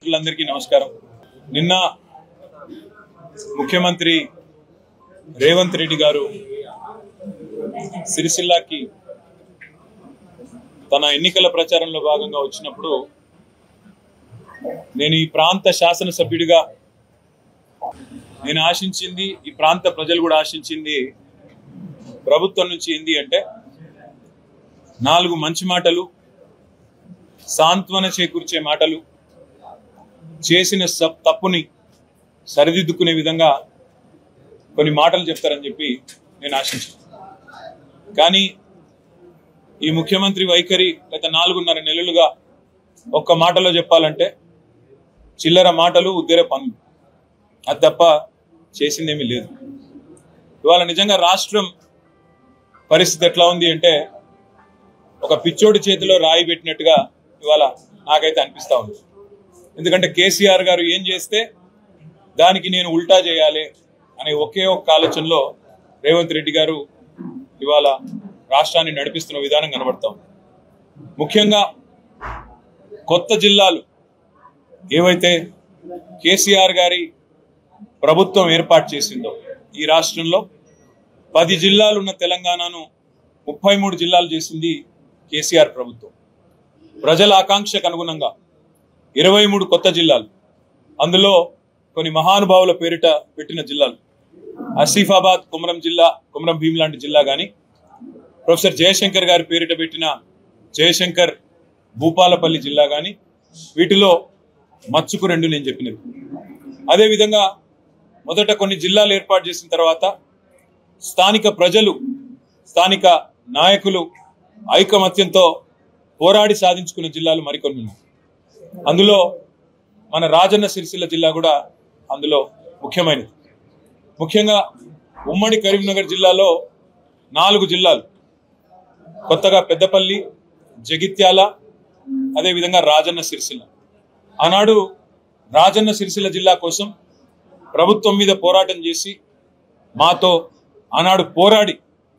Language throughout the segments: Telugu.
మిత్రులందరికీ నమస్కారం. నిన్న ముఖ్యమంత్రి రేవంత్ రెడ్డి గారు సిరిసిల్లాకి తన ఎన్నికల ప్రచారంలో భాగంగా వచ్చినప్పుడు నేను ఈ ప్రాంత శాసనసభ్యుడిగా నేను ఆశించింది, ఈ ప్రాంత ప్రజలు కూడా ఆశించింది ప్రభుత్వం నుంచి ఏంది అంటే 4 మంచి మాటలు, సాంత్వన చేకూర్చే మాటలు, చేసిన తప్పుని సరిదిద్దుకునే విధంగా కొన్ని మాటలు చెప్తారని చెప్పి నేను ఆశించాను. కానీ ఈ ముఖ్యమంత్రి వైఖరి గత 4.5 నెలలుగా ఒక్క మాటలో చెప్పాలంటే చిల్లర మాటలు, ఉద్దేర పనులు, అది తప్ప చేసిందేమీ లేదు. ఇవాళ నిజంగా రాష్ట్రం పరిస్థితి ఎట్లా ఉంది అంటే ఒక పిచ్చోడి చేతిలో రాయి పెట్టినట్టుగా ఇవాళ నాకైతే అనిపిస్తా ఉంది. ఎందుకంటే కేసీఆర్ గారు ఏం చేస్తే దానికి నేను ఉల్టా చేయాలి అనే ఒకే ఒక్క ఆలోచనలో రేవంత్ రెడ్డి గారు ఇవాళ రాష్ట్రాన్ని నడిపిస్తున్న విధానం కనబడతాం. ముఖ్యంగా కొత్త జిల్లాలు ఏవైతే కేసీఆర్ గారి ప్రభుత్వం ఏర్పాటు చేసిందో, ఈ రాష్ట్రంలో 10 జిల్లాలు ఉన్న తెలంగాణను 33 జిల్లాలు చేసింది కేసీఆర్ ప్రభుత్వం. ప్రజల ఆకాంక్షకు అనుగుణంగా 23 కొత్త జిల్లాలు, అందులో కొన్ని మహానుభావుల పేరిట పెట్టిన జిల్లాలు, ఆసిఫాబాద్, కొమరం జిల్లా, కొమరం భీం లాంటి జిల్లా కానీ, ప్రొఫెసర్ జయశంకర్ గారి పేరిట పెట్టిన జయశంకర్ భూపాలపల్లి జిల్లా కానీ, వీటిలో మచ్చుకు 2 నేను చెప్పినది. అదేవిధంగా మొదట కొన్ని జిల్లాలు ఏర్పాటు చేసిన తర్వాత స్థానిక ప్రజలు, స్థానిక నాయకులు ఐకమత్యంతో పోరాడి సాధించుకున్న జిల్లాలు మరికొన్ని ఉన్నాయి. అందులో మన రాజన్న సిరిసిల్ల జిల్లా కూడా అందులో ముఖ్యమైనది. ముఖ్యంగా ఉమ్మడి కరీంనగర్ జిల్లాలో 4 జిల్లాలు, కొత్తగా పెద్దపల్లి, జగిత్యాల, అదేవిధంగా రాజన్న సిరిసిల్ల. ఆనాడు రాజన్న సిరిసిల్ల జిల్లా కోసం ప్రభుత్వం మీద పోరాటం చేసి మాతో ఆనాడు పోరాడి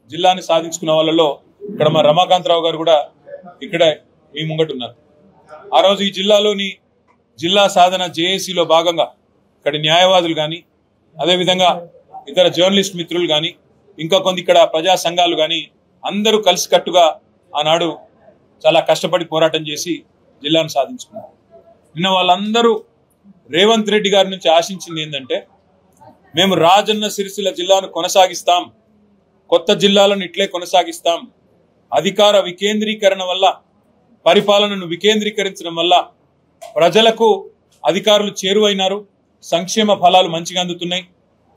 జిల్లాని సాధించుకున్న వాళ్ళలో ఇక్కడ మా రమాకాంతరావు గారు కూడా ఇక్కడ మీ ముంగట ఉన్నారు. ఆ రోజు ఈ జిల్లాలోని జిల్లా సాధన జేఏసీలో భాగంగా ఇక్కడ న్యాయవాదులు కానీ, అదేవిధంగా ఇతర జర్నలిస్ట్ మిత్రులు కానీ, ఇంకా కొంత ఇక్కడ ప్రజా సంఘాలు కానీ అందరూ కలిసికట్టుగా ఆనాడు చాలా కష్టపడి పోరాటం చేసి జిల్లాను సాధించుకున్నారు. నిన్న వాళ్ళందరూ రేవంత్ రెడ్డి గారి నుంచి ఆశించింది ఏంటంటే మేము రాజన్న సిరిసిల్ల జిల్లాను కొనసాగిస్తాం, కొత్త జిల్లాలను ఇట్లే కొనసాగిస్తాం, అధికార వికేంద్రీకరణ వల్ల, పరిపాలనను వికేంద్రీకరించడం వల్ల ప్రజలకు అధికారులు చేరువైనారు, సంక్షేమ ఫలాలు మంచిగా అందుతున్నాయి,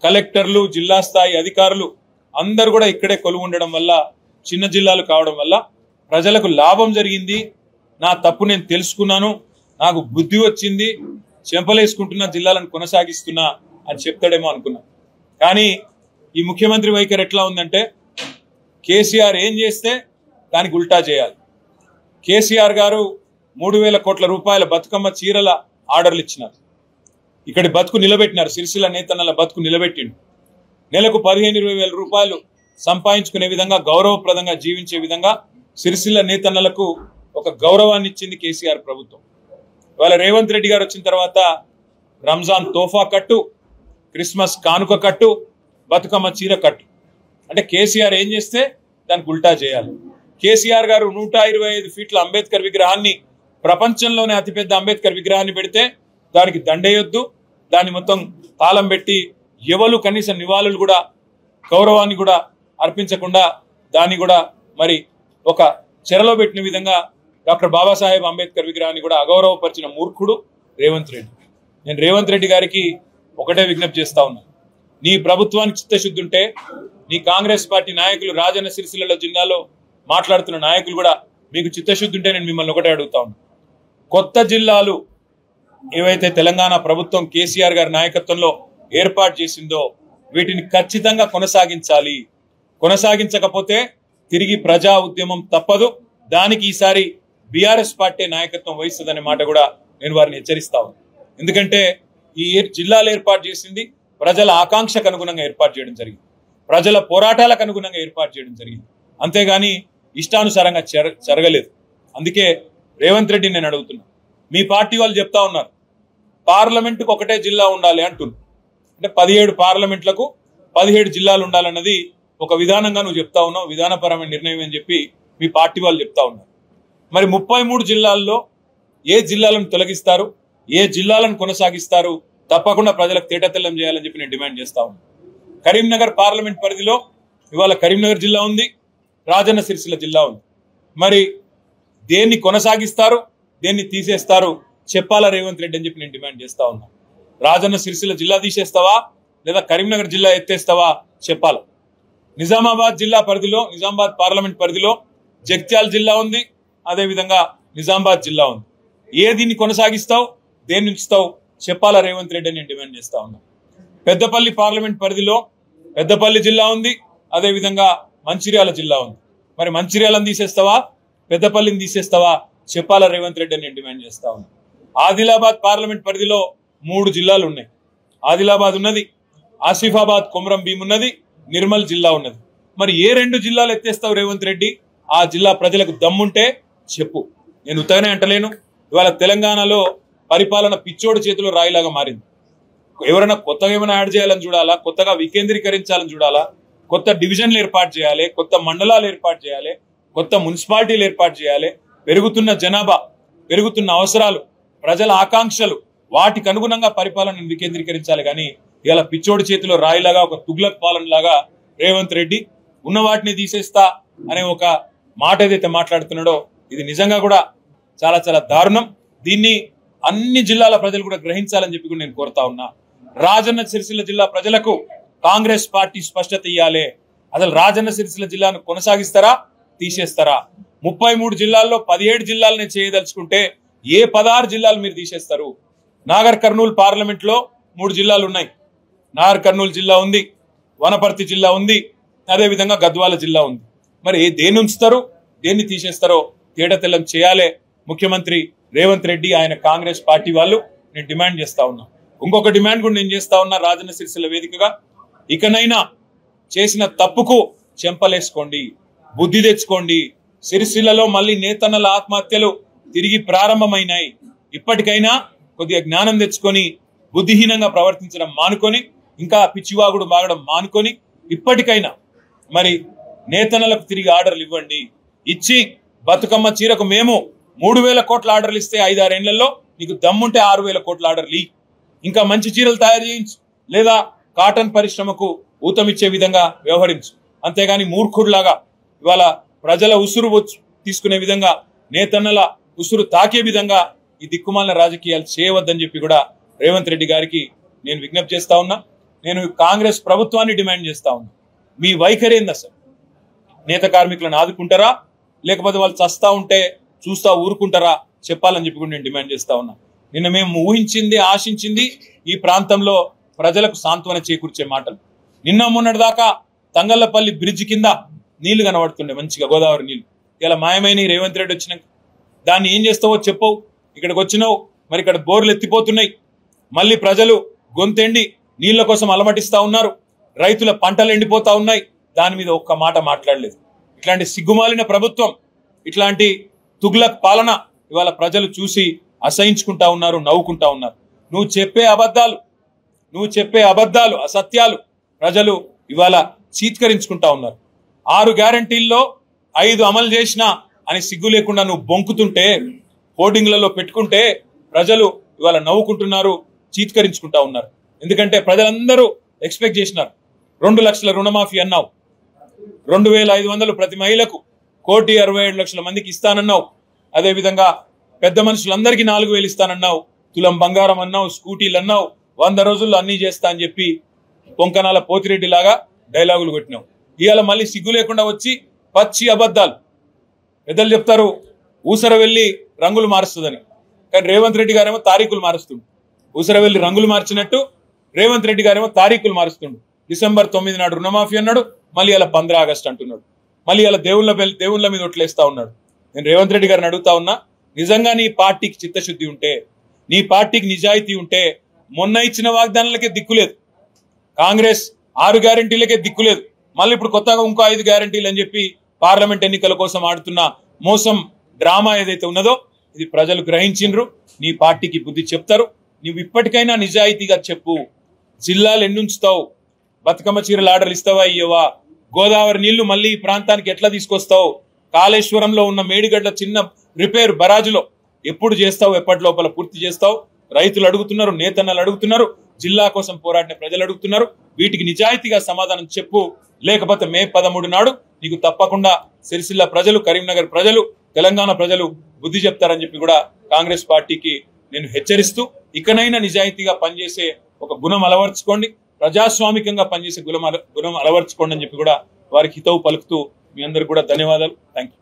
కలెక్టర్లు, జిల్లా స్థాయి అధికారులు అందరూ కూడా ఇక్కడే కొలువు ఉండడం వల్ల, చిన్న జిల్లాలు కావడం వల్ల ప్రజలకు లాభం జరిగింది, నా తప్పు నేను తెలుసుకున్నాను, నాకు బుద్ధి వచ్చింది, చెంపలేసుకుంటున్న జిల్లాలను కొనసాగిస్తున్నా అని చెప్తాడేమో అనుకున్నా. కానీ ఈ ముఖ్యమంత్రి వైఖరి ఎట్లా ఉందంటే కేసీఆర్ ఏం చేస్తే దానికి ఉల్టా చేయాలి. కేసీఆర్ గారు 3,000 కోట్ల రూపాయల బతుకమ్మ చీరల ఆర్డర్లు ఇచ్చినారు, ఇక్కడి బతుకు నిలబెట్టినారు, సిరిసిల్ల నేతన్నల బతుకు నిలబెట్టిండు. నెలకు 15-20 వేల రూపాయలు సంపాదించుకునే విధంగా, గౌరవప్రదంగా జీవించే విధంగా సిరిసిల్ల నేతన్నలకు ఒక గౌరవాన్ని ఇచ్చింది కేసీఆర్ ప్రభుత్వం. ఇవాళ రేవంత్ రెడ్డి గారు వచ్చిన తర్వాత రంజాన్ తోఫా కట్టు, క్రిస్మస్ కానుక కట్టు, బతుకమ్మ చీర కట్టు, అంటే కేసీఆర్ ఏం చేస్తే దానికి ఉల్టా చేయాలి. కేసీఆర్ గారు 125 ఫీట్ల అంబేద్కర్ విగ్రహాన్ని, ప్రపంచంలోనే అతిపెద్ద అంబేద్కర్ విగ్రహాన్ని పెడితే దానికి దండేయొద్దు, దాన్ని మొత్తం తాళం పెట్టి ఎవరు కనీస నివాళులు కూడా, గౌరవాన్ని కూడా అర్పించకుండా దాన్ని కూడా మరి ఒక చెరలో పెట్టిన విధంగా డాక్టర్ బాబాసాహెబ్ అంబేద్కర్ విగ్రహాన్ని కూడా అగౌరవపరిచిన మూర్ఖుడు రేవంత్ రెడ్డి. నేను రేవంత్ రెడ్డి గారికి ఒకటే విజ్ఞప్తి చేస్తా ఉన్నా, నీ ప్రభుత్వానికి చిత్తశుద్ధి ఉంటే, నీ కాంగ్రెస్ పార్టీ నాయకులు, రాజన్న సిరిసిల్ల జిల్లాలో మాట్లాడుతున్న నాయకులు కూడా మీకు చిత్తశుద్ధి ఉంటే నేను మిమ్మల్ని ఒకటే అడుగుతా ఉన్నా, కొత్త జిల్లాలు ఏవైతే తెలంగాణ ప్రభుత్వం కేసీఆర్ గారి నాయకత్వంలో ఏర్పాటు చేసిందో వీటిని ఖచ్చితంగా కొనసాగించాలి. కొనసాగించకపోతే తిరిగి ప్రజా ఉద్యమం తప్పదు, దానికి ఈసారి బీఆర్ఎస్ పార్టీ నాయకత్వం వహిస్తుందనే మాట కూడా నేను వారిని హెచ్చరిస్తా ఉన్నాను. ఎందుకంటే ఈ జిల్లాలు ఏర్పాటు చేసింది ప్రజల ఆకాంక్షకు అనుగుణంగా ఏర్పాటు చేయడం జరిగింది, ప్రజల పోరాటాలకు అనుగుణంగా ఏర్పాటు చేయడం జరిగింది, అంతేగాని ఇష్టానుసారంగా జరగలేదు. అందుకే రేవంత్ రెడ్డి నేను అడుగుతున్నా, మీ పార్టీ వాళ్ళు చెప్తా ఉన్నారు పార్లమెంటుకు ఒకటే జిల్లా ఉండాలి అంటున్నారు. అంటే 17 పార్లమెంట్లకు 17 జిల్లాలు ఉండాలన్నది ఒక విధానంగా నువ్వు చెప్తా ఉన్నావు, విధానపరమైన నిర్ణయం అని చెప్పి మీ పార్టీ వాళ్ళు చెప్తా ఉన్నారు. మరి 33 జిల్లాల్లో ఏ జిల్లాలను తొలగిస్తారు, ఏ జిల్లాలను కొనసాగిస్తారు, తప్పకుండా ప్రజలకు తేటతెల్లం చేయాలని చెప్పి నేను డిమాండ్ చేస్తా ఉన్నాను. కరీంనగర్ పార్లమెంట్ పరిధిలో ఇవాళ కరీంనగర్ జిల్లా ఉంది, రాజన్న సిరిసిల్ల జిల్లా ఉంది. మరి దేన్ని కొనసాగిస్తారు, దేన్ని తీసేస్తారు చెప్పాలా రేవంత్ రెడ్డి అని చెప్పి నేను డిమాండ్ చేస్తా ఉన్నా. రాజన్న సిరిసిల్ల జిల్లా తీసేస్తావా లేదా కరీంనగర్ జిల్లా ఎత్తేస్తావా చెప్పాలా. నిజామాబాద్ జిల్లా పరిధిలో, నిజామాబాద్ పార్లమెంట్ పరిధిలో జగిత్యాల జిల్లా ఉంది, అదేవిధంగా నిజామాబాద్ జిల్లా ఉంది. దీన్ని కొనసాగిస్తావు, దేన్ని ఉంచుతావు చెప్పాలా రేవంత్ రెడ్డి అని నేను డిమాండ్ చేస్తా ఉన్నా. పెద్దపల్లి పార్లమెంట్ పరిధిలో పెద్దపల్లి జిల్లా ఉంది, అదేవిధంగా మంచిర్యాల జిల్లా ఉంది. మరి మంచిర్యాలను తీసేస్తావా, పెద్దపల్లిని తీసేస్తావా చెప్పాలా రేవంత్ రెడ్డి అని నేను డిమాండ్ చేస్తా ఉన్నా. ఆదిలాబాద్ పార్లమెంట్ పరిధిలో 3 జిల్లాలు ఉన్నాయి. ఆదిలాబాద్ ఉన్నది, ఆసిఫాబాద్ కొమరం భీం ఉన్నది, నిర్మల్ జిల్లా ఉన్నది. మరి ఏ 2 జిల్లాలు ఎత్తేస్తావు రేవంత్ రెడ్డి? ఆ జిల్లా ప్రజలకు దమ్ముంటే చెప్పు. నేను ఉత్తగానే అంటలేను. ఇవాళ తెలంగాణలో పరిపాలన పిచ్చోడి చేతిలో రాయిలాగా మారింది. ఎవరైనా కొత్తగా ఏమైనా యాడ్ చేయాలని చూడాలా, కొత్తగా వికేంద్రీకరించాలని చూడాలా, కొత్త డివిజన్లు ఏర్పాటు చేయాలి, కొత్త మండలాలు ఏర్పాటు చేయాలి, కొత్త మున్సిపాలిటీలు ఏర్పాటు చేయాలి. పెరుగుతున్న జనాభా, పెరుగుతున్న అవసరాలు, ప్రజల ఆకాంక్షలు, వాటికి అనుగుణంగా పరిపాలనను వికేంద్రీకరించాలి. కానీ ఇలా పిచ్చోడి చేతిలో రాయిలాగా, ఒక తుగ్లక్ పాలన లాగా రేవంత్ రెడ్డి ఉన్న వాటిని తీసేస్తా అనే ఒక మాట ఏదైతే మాట్లాడుతున్నాడో ఇది నిజంగా కూడా చాలా చాలా దారుణం. దీన్ని అన్ని జిల్లాల ప్రజలు కూడా గ్రహించాలని చెప్పి కూడా నేను కోరుతా ఉన్నా. రాజన్న సిరిసిల్ల జిల్లా ప్రజలకు కాంగ్రెస్ పార్టీ స్పష్టత ఇయ్యాలి. అసలు రాజన్న సిరిసిల్ల జిల్లాను కొనసాగిస్తారా, తీసేస్తారా? 33 జిల్లాల్లో 17 జిల్లాలనే చేయదలుచుకుంటే ఏ 16 జిల్లాలు మీరు తీసేస్తారు? నాగర్ కర్నూలు పార్లమెంట్ లో 3 జిల్లాలు ఉన్నాయి. నాగర్ కర్నూలు జిల్లా ఉంది, వనపర్తి జిల్లా ఉంది, అదేవిధంగా గద్వాల జిల్లా ఉంది. మరి దేన్ని ఉంచుతారు, దేన్ని తీసేస్తారో తేటతెల్లం చేయాలి ముఖ్యమంత్రి రేవంత్ రెడ్డి, ఆయన కాంగ్రెస్ పార్టీ వాళ్ళు. నేను డిమాండ్ చేస్తా ఉన్నా. ఇంకొక డిమాండ్ కూడా నేను చేస్తా ఉన్నా రాజన్న సిరిసిల్ల వేదికగా. ఇకనైనా చేసిన తప్పుకు చెంపలేసుకోండి, బుద్ధి తెచ్చుకోండి. సిరిసిల్లలో మళ్ళీ నేతన్నల ఆత్మహత్యలు తిరిగి ప్రారంభమైనాయి. ఇప్పటికైనా కొద్దిగా జ్ఞానం తెచ్చుకొని బుద్ధిహీనంగా ప్రవర్తించడం మానుకొని, ఇంకా పిచ్చివాగుడు మాగడం మానుకొని, ఇప్పటికైనా మరి నేతన్నలకు తిరిగి ఆర్డర్లు ఇవ్వండి. ఇచ్చి బతుకమ్మ చీరకు మేము 3000 కోట్ల ఆర్డర్లు ఇస్తే 5-6 ఏళ్లలో నీకు దమ్ముంటే 6000 కోట్ల ఆర్డర్లు ఇ. ఇంకా మంచి చీరలు తయారు చేయించు, లేదా కాటన్ పరిశ్రమకు ఊతమిచ్చే విధంగా వ్యవహరించు. అంతేగాని మూర్ఖుడిలాగా ఇవాళ ప్రజల ఉసురు తీసుకునే విధంగా, నేతన్నల ఉసురు తాకే విధంగా ఈ దిక్కుమాలిన రాజకీయాలు చేయవద్దని చెప్పి కూడా రేవంత్ రెడ్డి గారికి నేను విజ్ఞప్తి చేస్తా ఉన్నా. నేను కాంగ్రెస్ ప్రభుత్వాన్ని డిమాండ్ చేస్తా ఉన్నా. మీ వైఖరి ఏంది అసలు? నేత కార్మికులను ఆదుకుంటారా, లేకపోతే వాళ్ళు చస్తా ఉంటే చూస్తా ఊరుకుంటారా చెప్పాలని చెప్పి కూడా నేను డిమాండ్ చేస్తా ఉన్నా. నిన్న మేము ఊహించింది, ఆశించింది ఈ ప్రాంతంలో ప్రజలకు సాంత్వన చేకూర్చే మాటలు. నిన్న మొన్నటి దాకా తంగళ్లపల్లి బ్రిడ్జ్ కింద నీళ్లు కనబడుతుండే, మంచిగా గోదావరి నీళ్లు. ఇలా మాయమైన రేవంత్ రెడ్డి వచ్చినాక దాన్ని ఏం చేస్తావో చెప్పవు. ఇక్కడికి వచ్చినావు, మరి ఇక్కడ బోర్లు ఎత్తిపోతున్నాయి. మళ్ళీ ప్రజలు గొంతెండి నీళ్ల కోసం అలమటిస్తా ఉన్నారు. రైతుల పంటలు ఎండిపోతా ఉన్నాయి. దాని మీద ఒక్క మాట మాట్లాడలేదు. ఇట్లాంటి సిగ్గుమాలిన ప్రభుత్వం, ఇట్లాంటి తుగ్లక్ పాలన ఇవాళ ప్రజలు చూసి అసహించుకుంటా ఉన్నారు, నవ్వుకుంటా ఉన్నారు. నువ్వు చెప్పే అబద్ధాలు, అసత్యాలు ప్రజలు ఇవాళ చీత్కరించుకుంటా ఉన్నారు. 6 గ్యారంటీల్లో 5 అమలు చేసినా అని సిగ్గు లేకుండా నువ్వు బొంకుతుంటే, హోర్డింగ్లలో పెట్టుకుంటే ప్రజలు ఇవాళ నవ్వుకుంటున్నారు, చీత్కరించుకుంటా ఉన్నారు. ఎందుకంటే ప్రజలందరూ ఎక్స్పెక్ట్ చేసినారు. 2 లక్షల రుణమాఫీ అన్నావు, 2500 ప్రతి మహిళకు, 1,67,00,000 మందికి ఇస్తానన్నావు. అదేవిధంగా పెద్ద మనుషులందరికీ 4,000 ఇస్తానన్నావు. తులం బంగారం అన్నావు, స్కూటీలు అన్నావు, 100 రోజుల్లో అన్ని చేస్తా అని చెప్పి పొంకనాల పోతిరెడ్డి లాగా డైలాగులు కొట్టినావు. ఇవాళ మళ్ళీ సిగ్గు లేకుండా వచ్చి పచ్చి అబద్ధాలు. పెద్దలు చెప్తారు ఊసర వెళ్ళి రంగులు మారుస్తుందని, కానీ రేవంత్ రెడ్డి గారేమో తారీఖులు మారుస్తుండు. ఊసర వెళ్ళి రంగులు మార్చినట్టు రేవంత్ రెడ్డి గారేమో తారీఖులు మారుస్తుండు. December 9 నాడు రుణమాఫీ అన్నాడు, మళ్ళీ ఇలా 15 ఆగస్టు అంటున్నాడు. మళ్ళీ ఇలా దేవుళ్ళ మీద ఒట్లేస్తా ఉన్నాడు. నేను రేవంత్ రెడ్డి గారిని అడుగుతా ఉన్నా, నిజంగా నీ పార్టీకి చిత్తశుద్ధి ఉంటే, నీ పార్టీకి నిజాయితీ ఉంటే మొన్న ఇచ్చిన వాగ్దానాలకే దిక్కులేదు, కాంగ్రెస్ 6 గ్యారంటీలకే దిక్కులేదు, మళ్ళీ ఇప్పుడు కొత్తగా ఇంకో 5 గ్యారంటీలు అని చెప్పి పార్లమెంట్ ఎన్నికల కోసం ఆడుతున్న మోసం డ్రామా ఏదైతే ఉన్నదో ఇది ప్రజలు గ్రహించిండ్రు. నీ పార్టీకి బుద్ధి చెప్తారు. నువ్వు ఇప్పటికైనా నిజాయితీగా చెప్పు. జిల్లాలు ఎన్నుంచుతావు? బతుకమ్మ చీరల ఆర్డర్లు ఇస్తావా ఇయ్యవా? గోదావరి నీళ్లు మళ్ళీ ఈ ప్రాంతానికి ఎట్లా తీసుకొస్తావు? కాళేశ్వరంలో ఉన్న మేడిగడ్డ చిన్న రిపేర్ బరాజులో ఎప్పుడు చేస్తావు? ఎప్పటి లోపల పూర్తి చేస్తావు? రైతులు అడుగుతున్నారు, నేతన్నలు అడుగుతున్నారు, జిల్లా కోసం పోరాడిన ప్రజలు అడుగుతున్నారు. వీటికి నిజాయితీగా సమాధానం చెప్పు. లేకపోతే మే 13 నాడు నీకు తప్పకుండా సిరిసిల్ల ప్రజలు, కరీంనగర్ ప్రజలు, తెలంగాణ ప్రజలు బుద్ధి చెప్తారని చెప్పి కూడా కాంగ్రెస్ పార్టీకి నేను హెచ్చరిస్తూ, ఇకనైనా నిజాయితీగా పనిచేసే ఒక గుణం అలవర్చుకోండి, ప్రజాస్వామికంగా పనిచేసే గుణం అలవర్చుకోండి అని చెప్పి కూడా వారికి హితవు పలుకుతూ మీ అందరికి కూడా ధన్యవాదాలు. Thank you.